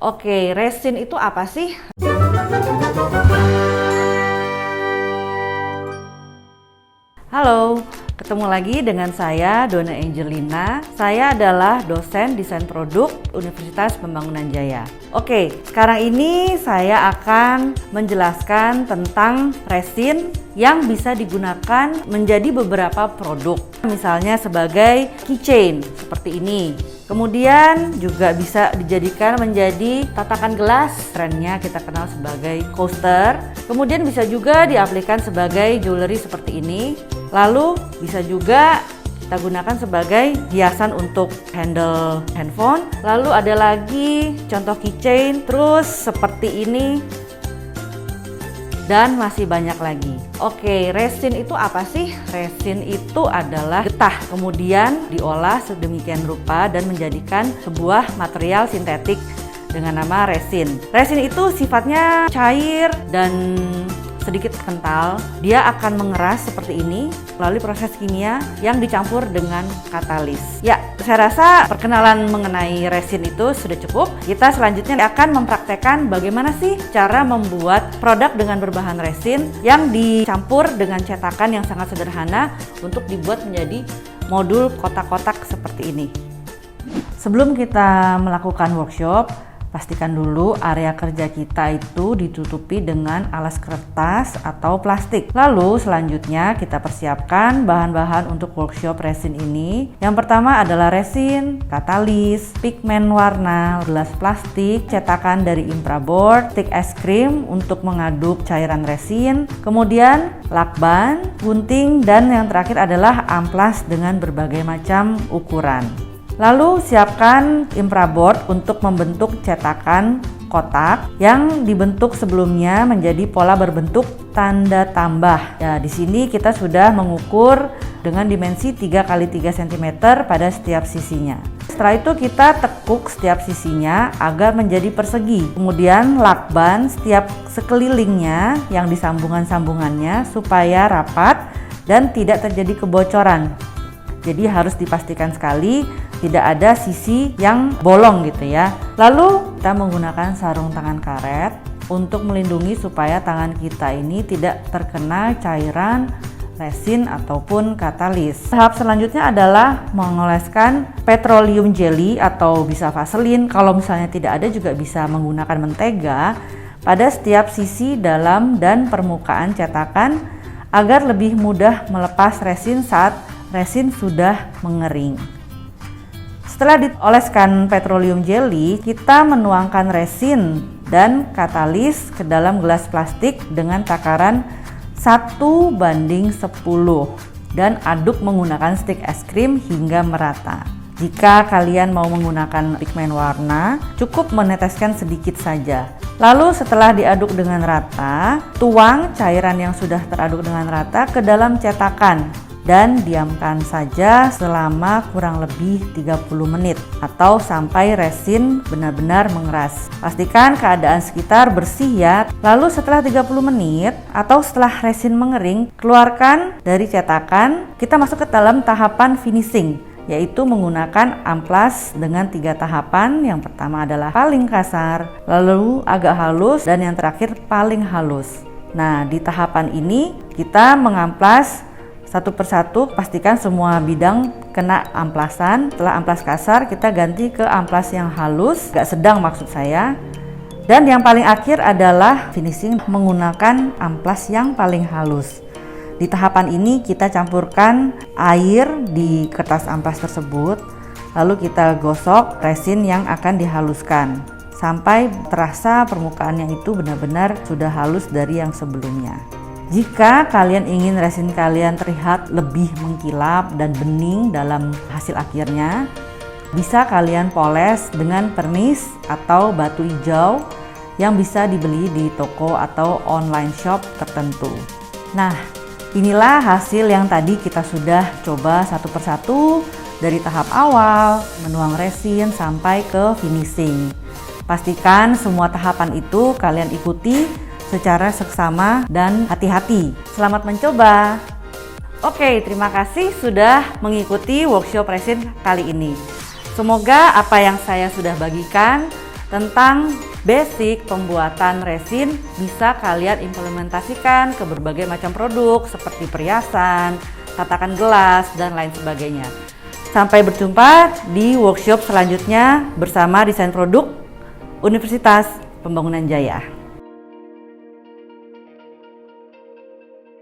Oke, resin itu apa sih? Halo, ketemu lagi dengan saya Donna Angelina. Saya adalah dosen desain produk Universitas Pembangunan Jaya. Oke, sekarang ini saya akan menjelaskan tentang resin yang bisa digunakan menjadi beberapa produk. Misalnya sebagai keychain seperti ini. Kemudian juga bisa dijadikan menjadi tatakan gelas, trennya kita kenal sebagai coaster. Kemudian bisa juga diaplikasikan sebagai jewelry seperti ini. Lalu bisa juga kita gunakan sebagai hiasan untuk handle handphone. Lalu ada lagi contoh keychain, terus seperti ini. Dan masih banyak lagi. Oke, resin itu apa sih? Resin itu adalah getah, kemudian diolah sedemikian rupa dan menjadikan sebuah material sintetik dengan nama resin. Resin itu sifatnya cair dan sedikit kental. Dia akan mengeras seperti ini melalui proses kimia yang dicampur dengan katalis. Ya, saya rasa perkenalan mengenai resin itu sudah cukup. Kita selanjutnya akan mempraktekkan bagaimana sih cara membuat produk dengan berbahan resin yang dicampur dengan cetakan yang sangat sederhana untuk dibuat menjadi modul kotak-kotak seperti ini. Sebelum kita melakukan workshop, pastikan dulu area kerja kita itu ditutupi dengan alas kertas atau plastik. Lalu selanjutnya kita persiapkan bahan-bahan untuk workshop resin ini. Yang pertama adalah resin, katalis, pigmen warna, gelas plastik, cetakan dari infraboard, stick es krim untuk mengaduk cairan resin, kemudian lakban, gunting, dan yang terakhir adalah amplas dengan berbagai macam ukuran. Lalu siapkan infraboard untuk membentuk cetakan kotak yang dibentuk sebelumnya menjadi pola berbentuk tanda tambah. Ya, di sini kita sudah mengukur dengan dimensi 3 x 3 cm pada setiap sisinya. Setelah itu kita tekuk setiap sisinya agar menjadi persegi. Kemudian lakban setiap sekelilingnya yang disambungan-sambungannya supaya rapat dan tidak terjadi kebocoran. Jadi harus dipastikan sekali tidak ada sisi yang bolong gitu ya. Lalu kita menggunakan sarung tangan karet untuk melindungi supaya tangan kita ini tidak terkena cairan resin ataupun katalis. Tahap selanjutnya adalah mengoleskan petroleum jelly atau bisa vaselin. Kalau misalnya tidak ada juga bisa menggunakan mentega pada setiap sisi dalam dan permukaan cetakan agar lebih mudah melepas resin saat resin sudah mengering. Setelah dioleskan petroleum jelly, kita menuangkan resin dan katalis ke dalam gelas plastik dengan takaran 1:10 dan aduk menggunakan stick es krim hingga merata. Jika kalian mau menggunakan pigmen warna, cukup meneteskan sedikit saja. Lalu setelah diaduk dengan rata, tuang cairan yang sudah teraduk dengan rata ke dalam cetakan dan diamkan saja selama kurang lebih 30 menit atau sampai resin benar-benar mengeras. Pastikan keadaan sekitar bersih ya. Lalu setelah 30 menit atau setelah resin mengering, keluarkan dari cetakan. Kita masuk ke dalam tahapan finishing, yaitu menggunakan amplas dengan 3 tahapan. Yang pertama adalah paling kasar, lalu agak halus, dan yang terakhir paling halus. Nah, di tahapan ini kita mengamplas satu persatu, pastikan semua bidang kena amplasan. Setelah amplas kasar, kita ganti ke amplas yang halus, agak sedang maksud saya. Dan yang paling akhir adalah finishing menggunakan amplas yang paling halus. Di tahapan ini kita campurkan air di kertas amplas tersebut, lalu kita gosok resin yang akan dihaluskan sampai terasa permukaannya itu benar-benar sudah halus dari yang sebelumnya. Jika kalian ingin resin kalian terlihat lebih mengkilap dan bening dalam hasil akhirnya, bisa kalian poles dengan pernis atau batu hijau yang bisa dibeli di toko atau online shop tertentu. Nah, inilah hasil yang tadi kita sudah coba satu persatu dari tahap awal, menuang resin sampai ke finishing. Pastikan semua tahapan itu kalian ikuti secara seksama dan hati-hati. Selamat mencoba. Oke, terima kasih sudah mengikuti workshop resin kali ini. Semoga apa yang saya sudah bagikan tentang basic pembuatan resin bisa kalian implementasikan ke berbagai macam produk seperti perhiasan, tatakan gelas, dan lain sebagainya. Sampai berjumpa di workshop selanjutnya bersama Desain Produk Universitas Pembangunan Jaya.